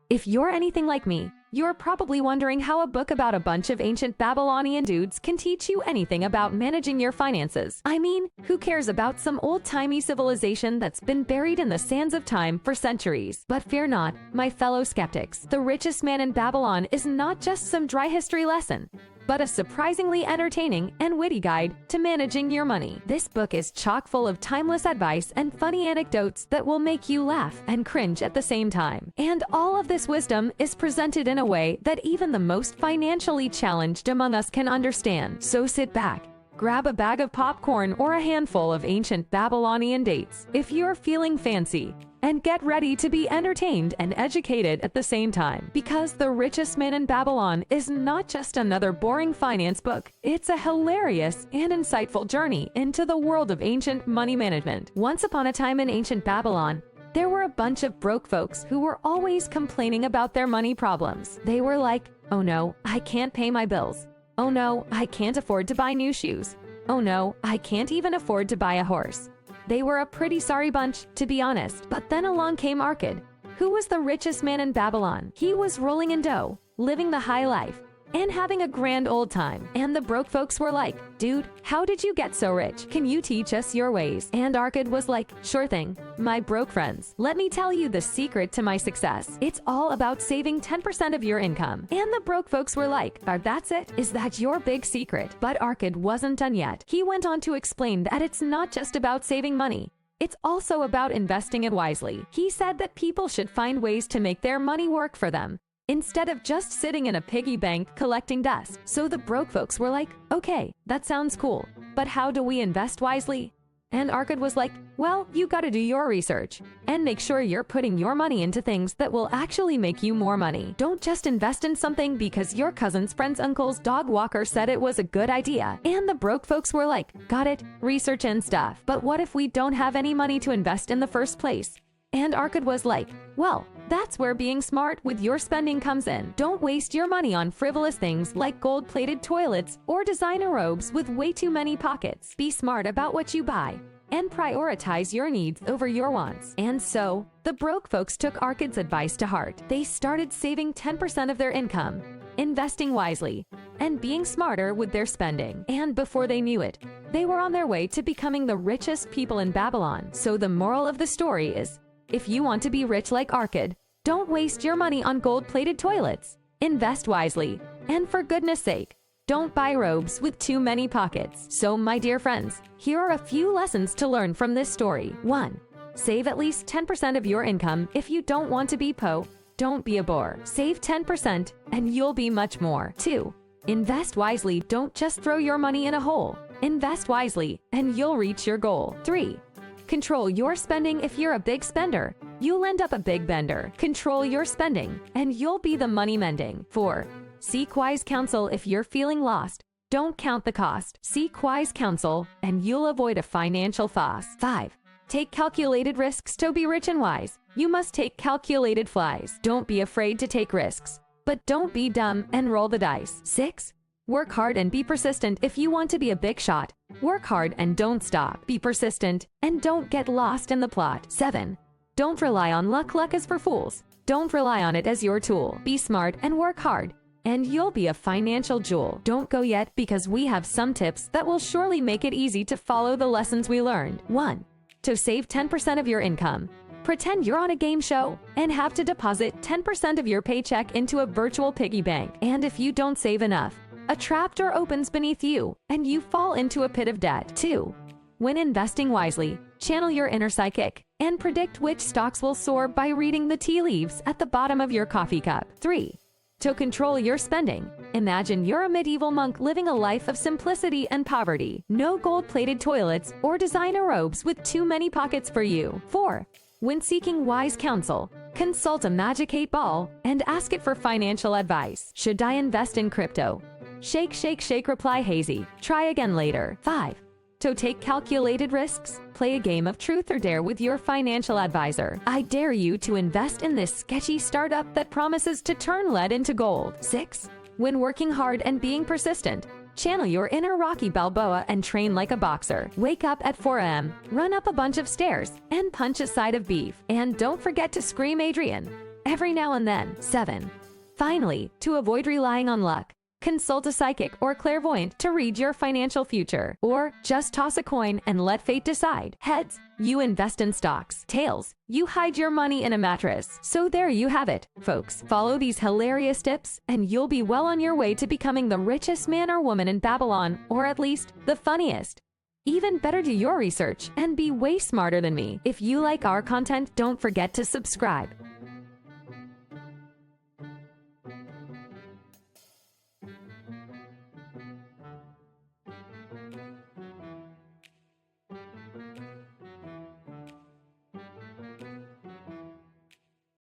If you're anything like me, you're probably wondering how a book about a bunch of ancient Babylonian dudes can teach you anything about managing your finances. I mean, who cares about some old-timey civilization that's been buried in the sands of time for centuries? But fear not, my fellow skeptics. The Richest Man in Babylon is not just some dry history lesson, but a surprisingly entertaining and witty guide to managing your money. This book is chock full of timeless advice and funny anecdotes that will make you laugh and cringe at the same time. And all of this wisdom is presented in a way that even the most financially challenged among us can understand. So sit back, grab a bag of popcorn or a handful of ancient Babylonian dates if you're feeling fancy, and get ready to be entertained and educated at the same time. Because The Richest Man in Babylon is not just another boring finance book, it's a hilarious and insightful journey into the world of ancient money management. Once upon a time in ancient Babylon, there were a bunch of broke folks who were always complaining about their money problems. They were like, "Oh no, I can't pay my bills. Oh no, I can't afford to buy new shoes. Oh no, I can't even afford to buy a horse." They were a pretty sorry bunch, to be honest. But then along came Arkad, who was the richest man in Babylon. He was rolling in dough, living the high life, and having a grand old time. And the broke folks were like, "Dude, how did you get so rich? Can you teach us your ways?" And Arkad was like, "Sure thing, my broke friends. Let me tell you the secret to my success. It's all about saving 10% of your income." And the broke folks were like, "That's it? Is that your big secret?" But Arkad wasn't done yet. He went on to explain that it's not just about saving money. It's also about investing it wisely. He said that people should find ways to make their money work for them, instead of just sitting in a piggy bank collecting dust. So the broke folks were like, "Okay, that sounds cool, but how do we invest wisely?" And Arkad was like, "Well, you gotta do your research and make sure you're putting your money into things that will actually make you more money. Don't just invest in something because your cousin's friend's uncle's dog walker said it was a good idea." And the broke folks were like, "Got it, research and stuff. But what if we don't have any money to invest in the first place?" And Arkad was like, "Well, that's where being smart with your spending comes in. Don't waste your money on frivolous things like gold-plated toilets or designer robes with way too many pockets. Be smart about what you buy and prioritize your needs over your wants." And so, the broke folks took Arkad's advice to heart. They started saving 10% of their income, investing wisely, and being smarter with their spending. And before they knew it, they were on their way to becoming the richest people in Babylon. So the moral of the story is, if you want to be rich like Arkad, don't waste your money on gold-plated toilets. Invest wisely. And for goodness sake, don't buy robes with too many pockets. So my dear friends, here are a few lessons to learn from this story. 1. Save at least 10% of your income if you don't want to be po. Don't be a bore. Save 10% and you'll be much more. 2. Invest wisely. Don't just throw your money in a hole. Invest wisely and you'll reach your goal. 3. Control your spending. If you're a big spender, you'll end up a big bender. Control your spending, and you'll be the money mending. 4. Seek wise counsel. If you're feeling lost, don't count the cost. Seek wise counsel, and you'll avoid a financial foss. 5. Take calculated risks. To be rich and wise, you must take calculated flies. Don't be afraid to take risks, but don't be dumb and roll the dice. 6. Work hard and be persistent. If you want to be a big shot, work hard and don't stop. Be persistent and don't get lost in the plot. 7. Don't rely on luck. Luck is for fools. Don't rely on it as your tool. Be smart and work hard, and you'll be a financial jewel. Don't go yet, because we have some tips that will surely make it easy to follow the lessons we learned. 1. To save 10% of your income. Pretend you're on a game show and have to deposit 10% of your paycheck into a virtual piggy bank. And if you don't save enough, a trapdoor opens beneath you, and you fall into a pit of debt. 2. When investing wisely, channel your inner psychic and predict which stocks will soar by reading the tea leaves at the bottom of your coffee cup. 3. To control your spending, imagine you're a medieval monk living a life of simplicity and poverty. No gold-plated toilets or designer robes with too many pockets for you. 4. When seeking wise counsel, consult a magic 8-ball and ask it for financial advice. Should I invest in crypto? Shake, shake, shake. Reply hazy. Try again later. 5. To take calculated risks, play a game of truth or dare with your financial advisor. I dare you to invest in this sketchy startup that promises to turn lead into gold. 6. When working hard and being persistent, channel your inner Rocky Balboa and train like a boxer. Wake up at 4 a.m., run up a bunch of stairs, and punch a side of beef. And don't forget to scream Adrian every now and then. 7. Finally, to avoid relying on luck, consult a psychic or clairvoyant to read your financial future. Or just toss a coin and let fate decide. Heads, you invest in stocks. Tails, you hide your money in a mattress. So there you have it, folks. Follow these hilarious tips and you'll be well on your way to becoming the richest man or woman in Babylon, or at least the funniest. Even better, do your research and be way smarter than me. If you like our content, don't forget to subscribe.